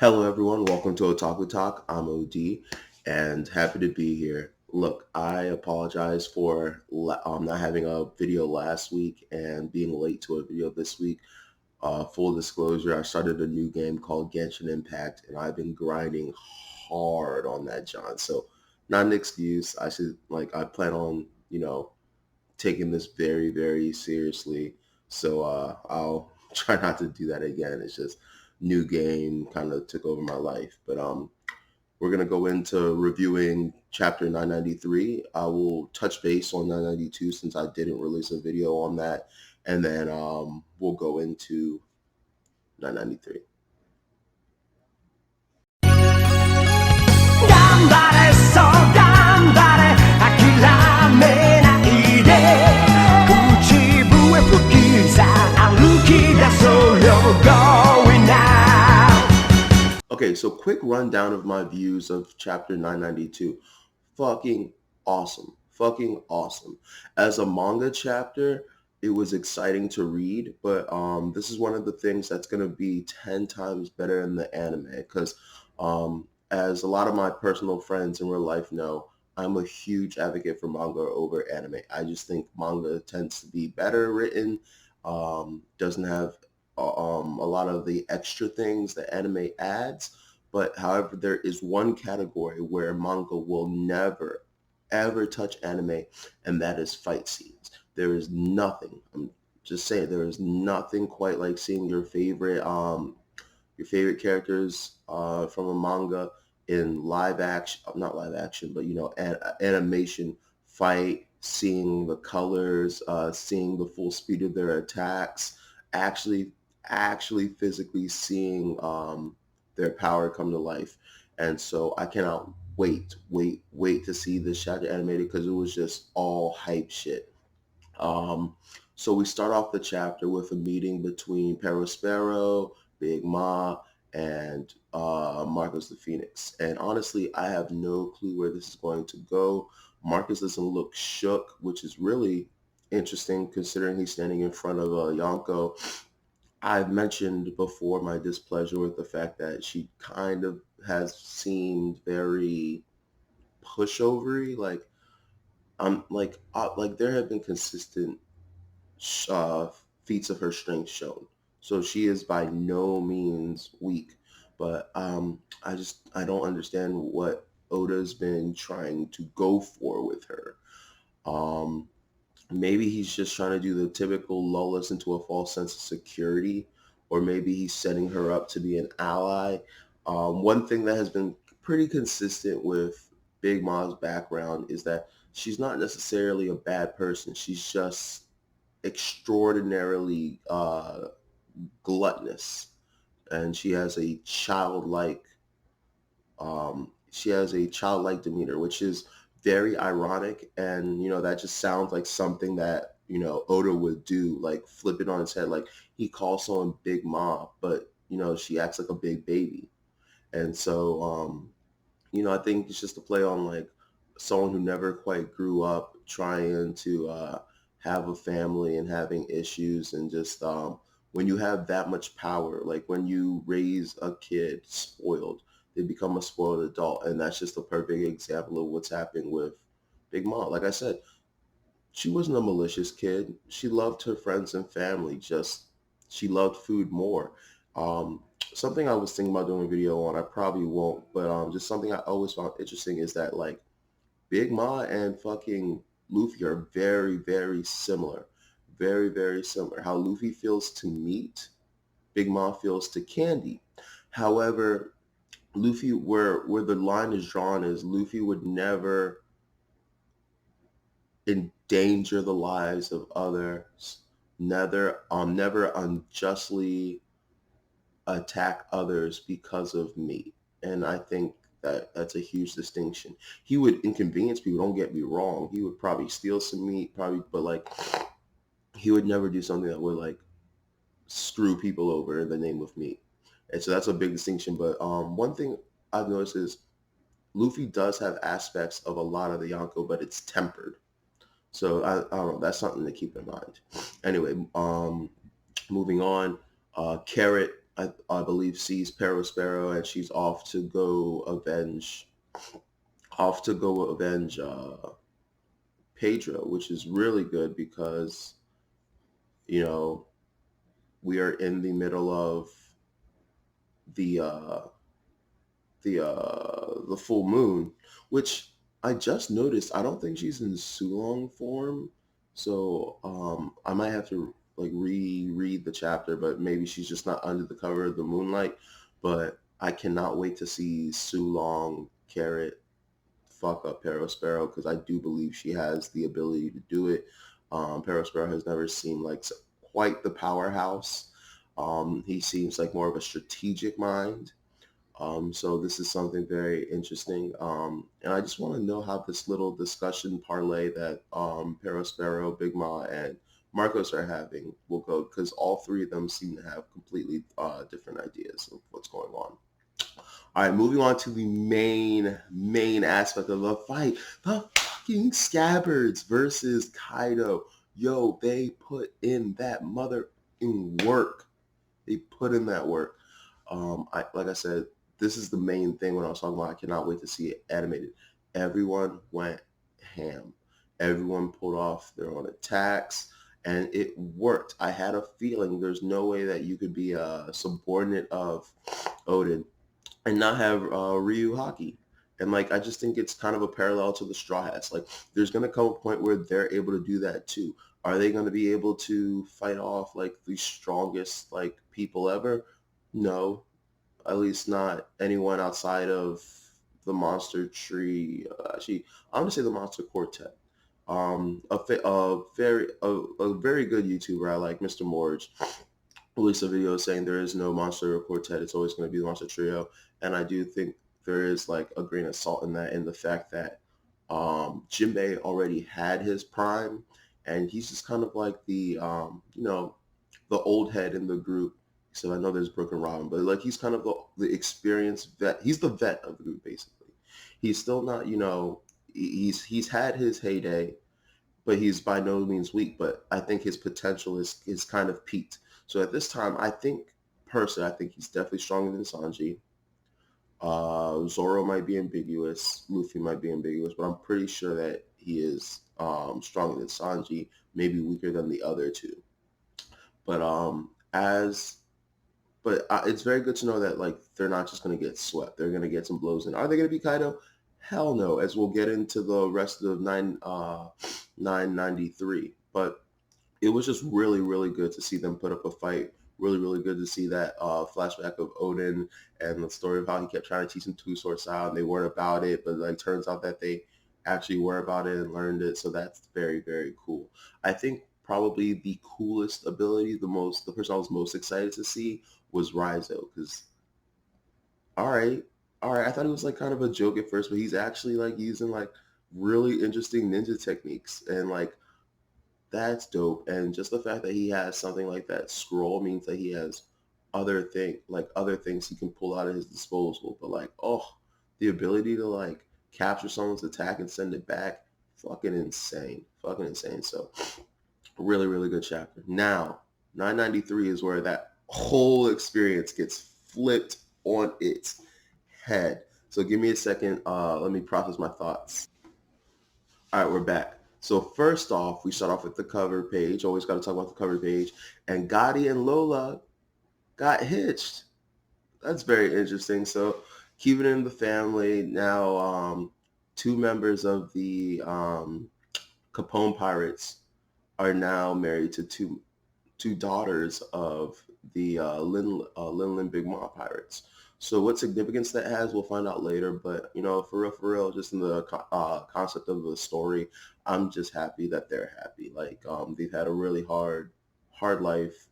Hello, everyone. Welcome to Otaku Talk. I'm OD and happy to be here. Look, I apologize for not having a video last week and being late to a video this week. Full disclosure, I started a new game called Genshin Impact and I've been grinding hard on that, John. So, not an excuse. I plan on, taking this very, very seriously. So I'll try not to do that again. It's just new game kind of took over my life. But we're gonna go into reviewing chapter 993. I will touch base on 992 since I didn't release a video on that, and then we'll go into 993. 頑張れそう頑張れ諦めないで口笛吹きさ歩き出そうよ Going now Okay, so quick rundown of my views of chapter 992. Fucking awesome. Fucking awesome. As a manga chapter, it was exciting to read, but this is one of the things that's going to be 10 times better in the anime because as a lot of my personal friends in real life know, I'm a huge advocate for manga over anime. I just think manga tends to be better written, doesn't have a lot of the extra things that anime adds. But however, there is one category where manga will never, ever touch anime, and that is fight scenes. There is nothing. I'm just saying, there is nothing quite like seeing your favorite characters from a manga in live action, not live action, but animation fight, seeing the colors, seeing the full speed of their attacks, actually actually physically seeing their power come to life. And so I cannot wait to see this chapter animated because it was just all hype shit. So we start off the chapter with a meeting between Perospero, Big Ma, and Marcus the Phoenix. And honestly, I have no clue where this is going to go. Marcus doesn't look shook, which is really interesting considering he's standing in front of Yonko. I've mentioned before my displeasure with the fact that she kind of has seemed very pushovery. Like there have been consistent uh, feats of her strength shown. So she is by no means weak, but I don't understand what Oda's been trying to go for with her. Um, Maybe he's just trying to do the typical lull us into a false sense of security, or maybe he's setting her up to be an ally. One thing that has been pretty consistent with Big Mom's background is that she's not necessarily a bad person. She's just extraordinarily gluttonous, and she has a childlike demeanor, which is very ironic. And that just sounds like something that Oda would do, like flip it on its head. Like he calls someone Big Mom, but she acts like a big baby. And so I think it's just a play on like someone who never quite grew up trying to have a family and having issues. And just when you have that much power, like when you raise a kid spoiled, they become a spoiled adult. And that's just a perfect example of what's happening with Big Mom. Like I said, she wasn't a malicious kid. She loved her friends and family. Just she loved food more. Something I was thinking about doing a video on, I probably won't, but just something I always found interesting is that like Big Ma and fucking Luffy are very, very similar. Very, very similar. How Luffy feels to meat, Big Ma feels to candy. However, Luffy, where the line is drawn is Luffy would never endanger the lives of others, never unjustly attack others because of me. And I think that that's a huge distinction. He would inconvenience people, don't get me wrong. He would probably steal some meat, probably, but like he would never do something that would like screw people over in the name of meat. And so that's a big distinction. But one thing I've noticed is Luffy does have aspects of a lot of the Yonko, but it's tempered. So I don't know. That's something to keep in mind. Anyway, moving on. Carrot I believe sees Perospero, and she's off to go avenge Pedro, which is really good because you know we are in the middle of the the full moon, which I just noticed. I don't think she's in Sulong form, so I might have to like reread the chapter. But maybe she's just not under the cover of the moonlight. But I cannot wait to see Sulong Carrot fuck up Perospero because I do believe she has the ability to do it. Perospero has never seemed like quite the powerhouse. He seems like more of a strategic mind. So this is something very interesting. And I just want to know how this little discussion parlay that Perospero, Big Ma, and Marcos are having will go because all three of them seem to have completely different ideas of what's going on. All right, moving on to the main aspect of the fight. The fucking Scabbards versus Kaido. Yo, they put in that mother in work. They put in that work. Like I said, this is the main thing when I was talking about. I cannot wait to see it animated. Everyone went ham. Everyone pulled off their own attacks, and it worked. I had a feeling there's no way that you could be a subordinate of Odin and not have Ryu Hockey. And like I just think it's kind of a parallel to the Straw Hats. Like there's gonna come a point where they're able to do that too. Are they gonna be able to fight off like the strongest like people ever? No, at least not anyone outside of the Monster Tree. Actually, I'm gonna say the Monster Quartet. A very good YouTuber I like, Mr. Morge, released a video saying there is no Monster Quartet. It's always going to be the Monster Trio, and I do think there is like a grain of salt in that, in the fact that Jinbei already had his prime, and he's just kind of like the the old head in the group. So I know there's Broken Robin, but like he's kind of the experienced vet. He's the vet of the group basically. He's still not, he's had his heyday, but he's by no means weak. But I think his potential is kind of peaked. So at this time, I think he's definitely stronger than Sanji. Zoro might be ambiguous, Luffy might be ambiguous, but I'm pretty sure that he is stronger than Sanji, maybe weaker than the other two. But it's very good to know that like they're not just going to get swept. They're going to get some blows in. Are they going to be Kaido? Hell no, as we'll get into the rest of 993. But it was just really, really good to see them put up a fight. Really, really good to see that flashback of Odin and the story of how he kept trying to teach him two sword style and they weren't about it, but like turns out that they actually were about it and learned it. So that's very, very cool. I think probably the coolest ability, the person I was most excited to see was Raizo, because all right, all right, I thought he was like kind of a joke at first, but he's actually like using like really interesting ninja techniques and like that's dope. And just the fact that he has something like that scroll means that he has other things he can pull out of his disposal. But like, oh, the ability to like capture someone's attack and send it back, fucking insane. Fucking insane. So really, really good chapter. Now, 993 is where that whole experience gets flipped on its head. So give me a second. Let me process my thoughts. All right, we're back. So first off, we start off with the cover page. Always got to talk about the cover page. And Gotti and Lola got hitched. That's very interesting. So keeping it in the family. Now, two members of the Capone Pirates are now married to two daughters of the Linlin Big Ma Pirates. So what significance that has, we'll find out later. But, for real, just in the concept of the story, I'm just happy that they're happy. Like, they've had a really hard life,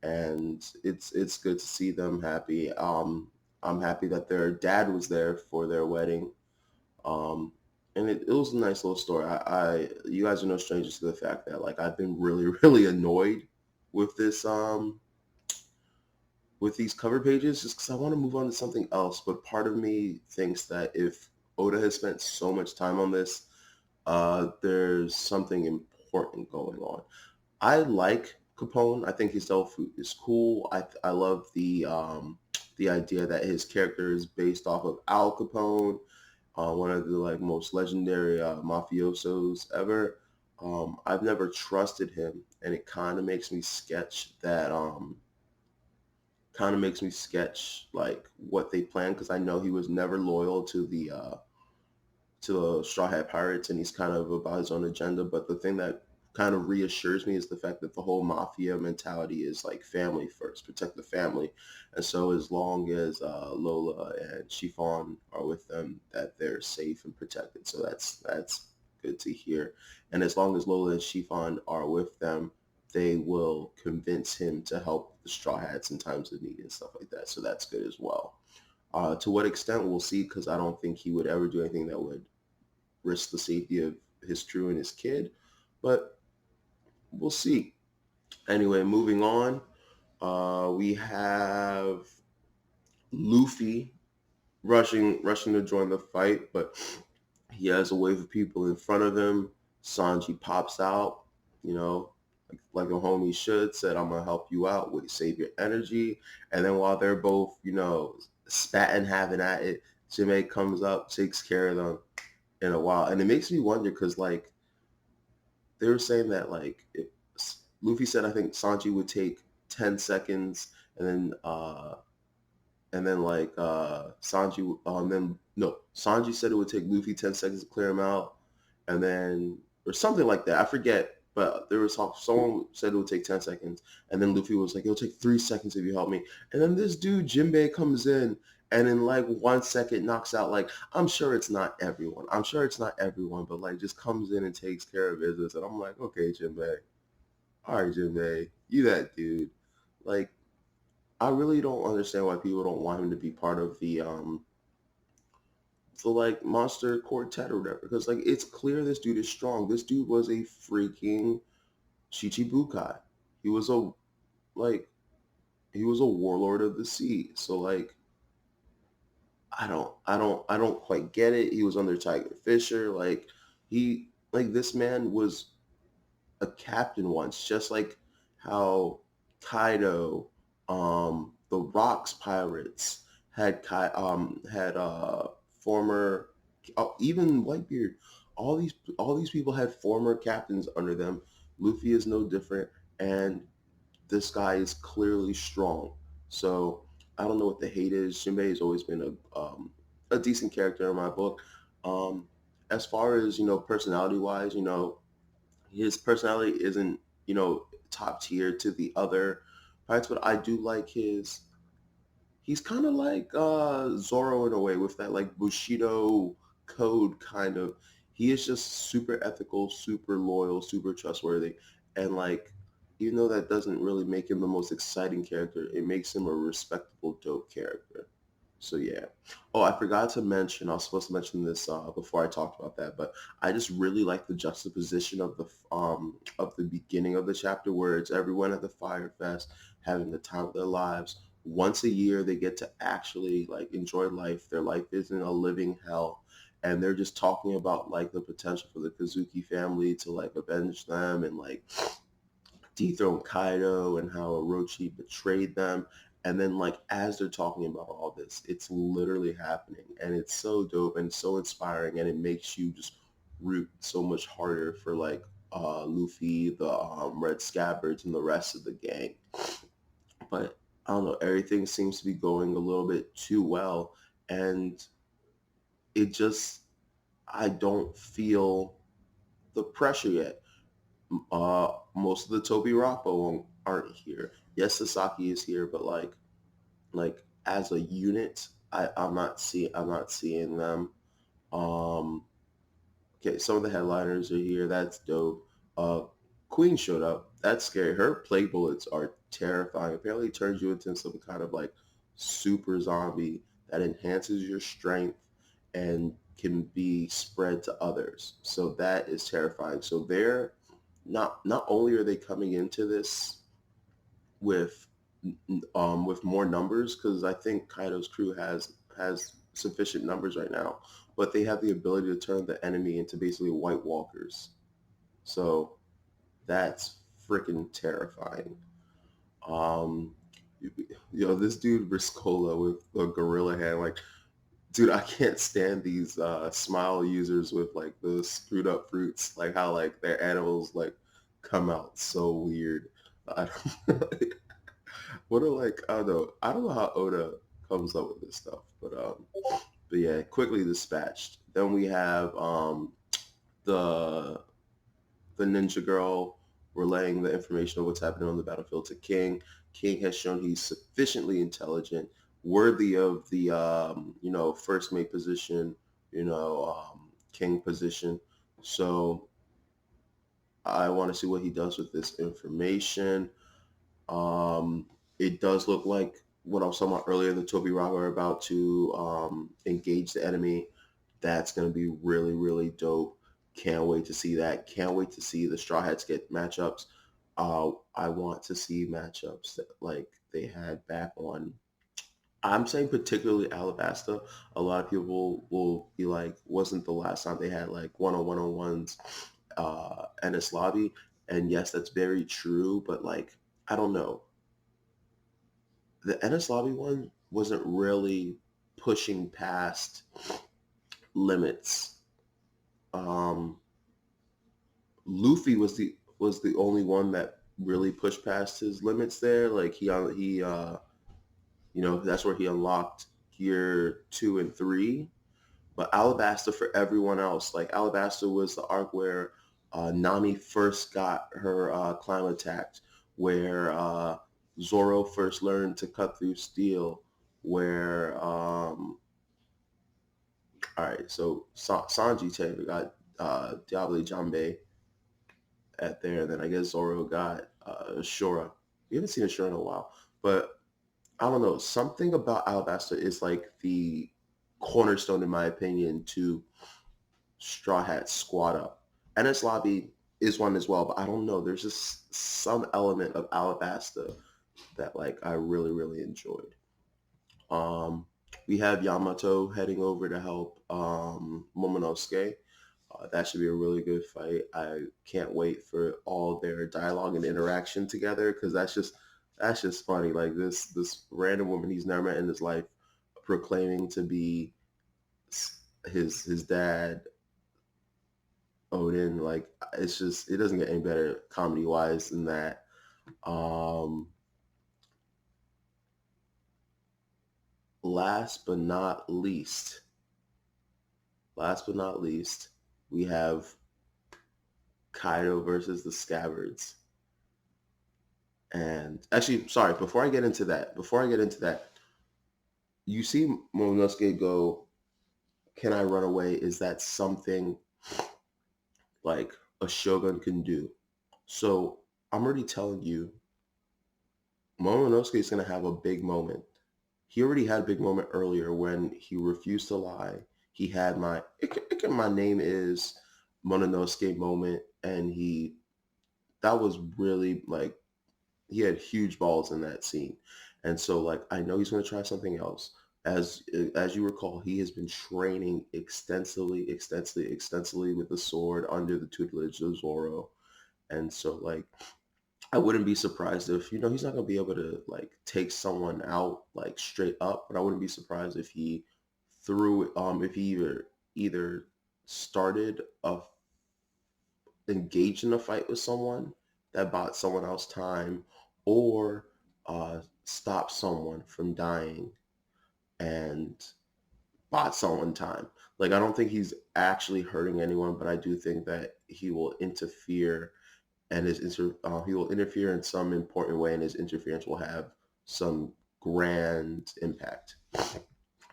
and it's good to see them happy. I'm happy that their dad was there for their wedding. Um, and it was a nice little story. You guys are no strangers to the fact that like I've been really, really annoyed with this with these cover pages just because I want to move on to something else. But part of me thinks that if Oda has spent so much time on this, there's something important going on. I like Capone. I think his self is cool. I love the idea that his character is based off of Al Capone, one of the like most legendary mafiosos ever. I've never trusted him, and it kind of makes me sketch like what they plan because I know he was never loyal to the Straw Hat Pirates, and he's kind of about his own agenda. But the thing that kind of reassures me is the fact that the whole mafia mentality is like family first, protect the family. And so as long as Lola and Chiffon are with them, that they're safe and protected. So that's good to hear. And as long as Lola and Chiffon are with them, they will convince him to help the Straw Hats in times of need and stuff like that. So that's good as well. To what extent we'll see, because I don't think he would ever do anything that would risk the safety of his crew and his kid, but we'll see. Anyway, moving on, we have Luffy rushing to join the fight, but he has a wave of people in front of him. Sanji pops out, you know, like a homie should, said, "I'm gonna help you out with save your energy." And then while they're both, spatting, having at it, Jimmy comes up, takes care of them in a while, and it makes me wonder because like they were saying that like Luffy said I think Sanji would take 10 seconds and then like Sanji then no Sanji said it would take Luffy 10 seconds to clear him out, and then or something like that, I forget, but there was someone said it would take 10 seconds, and then Luffy was like, it'll take 3 seconds if you help me. And then this dude Jinbei comes in and in like 1 second knocks out, like, I'm sure it's not everyone, but like just comes in and takes care of business. And I'm like, okay, Jinbei, all right, Jinbei, you that dude. Like, I really don't understand why people don't want him to be part of the like monster quartet or whatever, because like it's clear this dude is strong. This dude was a freaking Chichibukai. He was a like he was a warlord of the sea. So like I don't quite get it. He was under Tiger Fisher. This man was a captain once, just like how Kaido, the Rocks pirates had former, even Whitebeard, all these people had former captains under them. Luffy is no different, and this guy is clearly strong. So I don't know what the hate is. Jinbei has always been a decent character in my book. Um, as far as personality wise, his personality isn't top tier to the other parts, but I do like his. He's kind of like Zoro in a way with that like Bushido code kind of. He is just super ethical, super loyal, super trustworthy, and like even though that doesn't really make him the most exciting character, it makes him a respectable, dope character. So yeah. Oh, I forgot to mention. I was supposed to mention this before I talked about that, but I just really like the juxtaposition of the beginning of the chapter where it's everyone at the Fire Fest having the time of their lives. Once a year, they get to actually like enjoy life. Their life isn't a living hell, and they're just talking about like the potential for the Kazuki family to like avenge them and like dethrone Kaido and how Orochi betrayed them. And then like as they're talking about all this, it's literally happening. And it's so dope and so inspiring, and it makes you just root so much harder for like Luffy, the Red Scabbards and the rest of the gang. But I don't know, everything seems to be going a little bit too well. And it just I don't feel the pressure yet. Most of the Toby Rappo aren't here. Yes, Sasaki is here, but like as a unit, I'm not seeing them. Um, okay, some of the headliners are here. That's dope. Uh, Queen showed up. That's scary. Her plague bullets are terrifying. Apparently, it turns you into some kind of like super zombie that enhances your strength and can be spread to others. So that is terrifying. So they're not only are they coming into this with with more numbers, because I think Kaido's crew has sufficient numbers right now, but they have the ability to turn the enemy into basically White Walkers. So that's freaking terrifying. Um, this dude Briscola with a gorilla hand, like, dude, I can't stand these smile users with like the screwed up fruits, like how like their animals like come out so weird. I don't what are like I don't know how Oda comes up with this stuff, but yeah, quickly dispatched. Then we have the the ninja girl relaying the information of what's happening on the battlefield to King. King has shown he's sufficiently intelligent, worthy of the first mate position, king position. So I want to see what he does with this information. Um, it does look like what I was talking about earlier. The Toby Rob are about to engage the enemy. That's going to be really, really dope. Can't wait to see that. Can't wait to see the Straw Hats get matchups. I want to see matchups that like they had back on. I'm saying particularly Alabasta. A lot of people will be like, wasn't the last time they had like one-on-ones Ennis Lobby? And yes, that's very true. But like, I don't know. The Ennis Lobby one wasn't really pushing past limits. Um, Luffy was the only one that really pushed past his limits there. Like that's where he unlocked gear 2 and 3. But Alabasta for everyone else, like Alabasta was the arc where Nami first got her climb attacked, where Zoro first learned to cut through steel, where all right, so Sanji technically got Diable Jambe at there, and then I guess Zoro got Shora. We haven't seen a Shora in a while, but I don't know. Something about Alabasta is like the cornerstone, in my opinion, to Straw Hat squad up. NS Lobby is one as well, but I don't know. There's just some element of Alabasta that like I really, really enjoyed. Um, we have Yamato heading over to help Momonosuke. That should be a really good fight. I can't wait for all their dialogue and interaction together because that's just funny. Like this random woman he's never met in his life proclaiming to be his dad Odin. Like it doesn't get any better comedy wise than that. Um, last but not least, we have Kaido versus the Scabbards. And actually, sorry, before I get into that, you see Momonosuke go, "Can I run away?" Is that something like a shogun can do? So I'm already telling you, Momonosuke is going to have a big moment. He already had a big moment earlier when he refused to lie. He had my name is Momonosuke moment, and that was really like he had huge balls in that scene. And so like I know he's going to try something else. As you recall, he has been training extensively with the sword under the tutelage of Zoro. And so like I wouldn't be surprised if he's not going to be able to like take someone out like straight up, but I wouldn't be surprised if he if he either started a engaged in a fight with someone that bought someone else time, or stopped someone from dying and bought someone time. Like I don't think he's actually hurting anyone, but I do think that he will interfere, and he will interfere in some important way, and his interference will have some grand impact.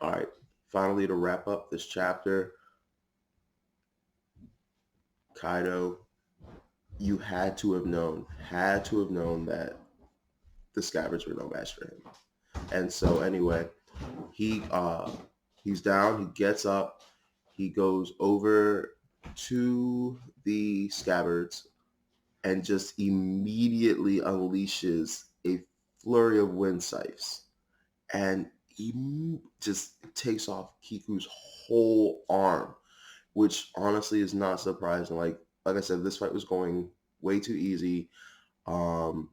All right, finally to wrap up this chapter, Kaido, you had to have known that the Scabbards were no match for him. And so anyway, he's down, he gets up, he goes over to the Scabbards and just immediately unleashes a flurry of wind scythes. And he just takes off Kiku's whole arm, which honestly is not surprising. Like I said, this fight was going way too easy. Um,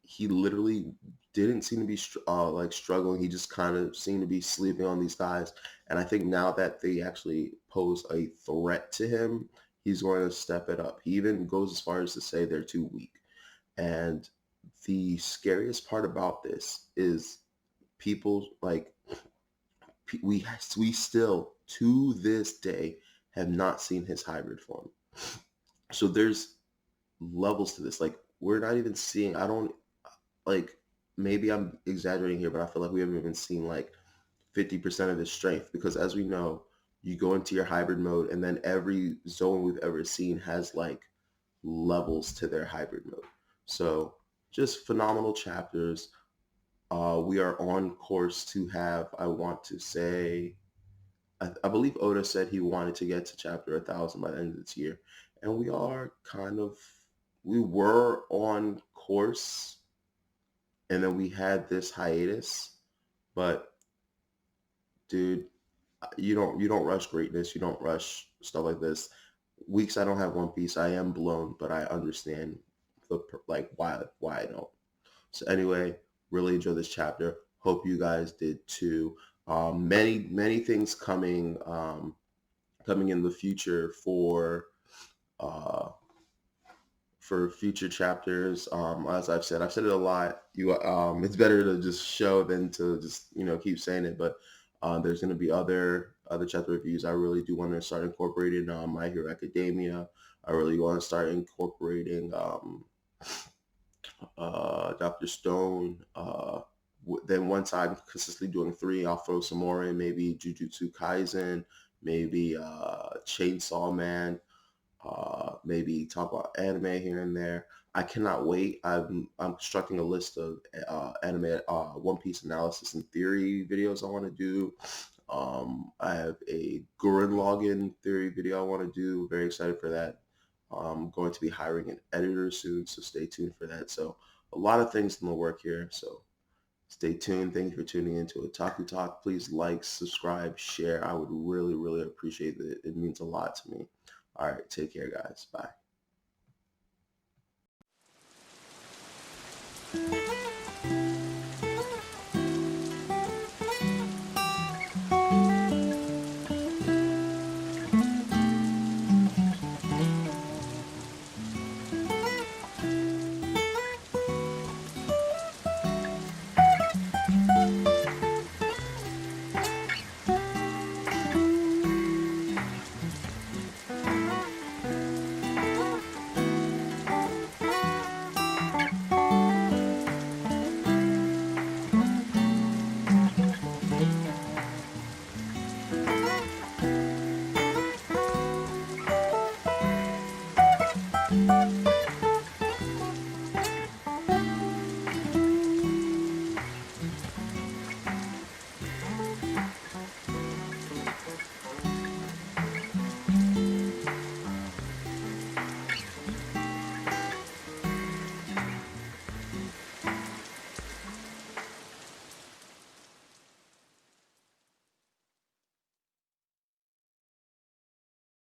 he literally didn't seem to be like struggling. He just kind of seemed to be sleeping on these guys. And I think now that they actually pose a threat to him, he's going to step it up. He even goes as far as to say they're too weak. And the scariest part about this is people like we still to this day have not seen his hybrid form. So there's levels to this. Like we're not even seeing. I don't like. Maybe I'm exaggerating here, but I feel like we haven't even seen like 50% of his strength because as we know, you go into your hybrid mode and then every zone we've ever seen has like levels to their hybrid mode. So just phenomenal chapters. We are on course to have, I want to say, I believe Oda said he wanted to get to chapter 1,000 by the end of this year. And we are we were on course and then we had this hiatus. But dude, you don't rush greatness. You don't rush stuff like this. Weeks I don't have One Piece. I am blown, but I understand like why I don't. So anyway, really enjoy this chapter. Hope you guys did too. Many things coming in the future uh, for future chapters. As I've said it a lot. It's better to just show than to just keep saying it. But there's going to be other chapter reviews. I really do want to start incorporating My Hero Academia. I really want to start incorporating Dr. Stone. Then once I'm consistently doing three, I'll throw some more in. Maybe Jujutsu Kaisen, maybe Chainsaw Man, maybe talk about anime here and there. I cannot wait. I'm constructing a list of anime One Piece analysis and theory videos I want to do. I have a Gurren Lagann theory video I want to do. Very excited for that. I'm going to be hiring an editor soon, so stay tuned for that. So a lot of things in the work here. So stay tuned. Thank you for tuning into Otaku Talk. Please like, subscribe, share. I would really, really appreciate it. It means a lot to me. All right, take care, guys. Bye.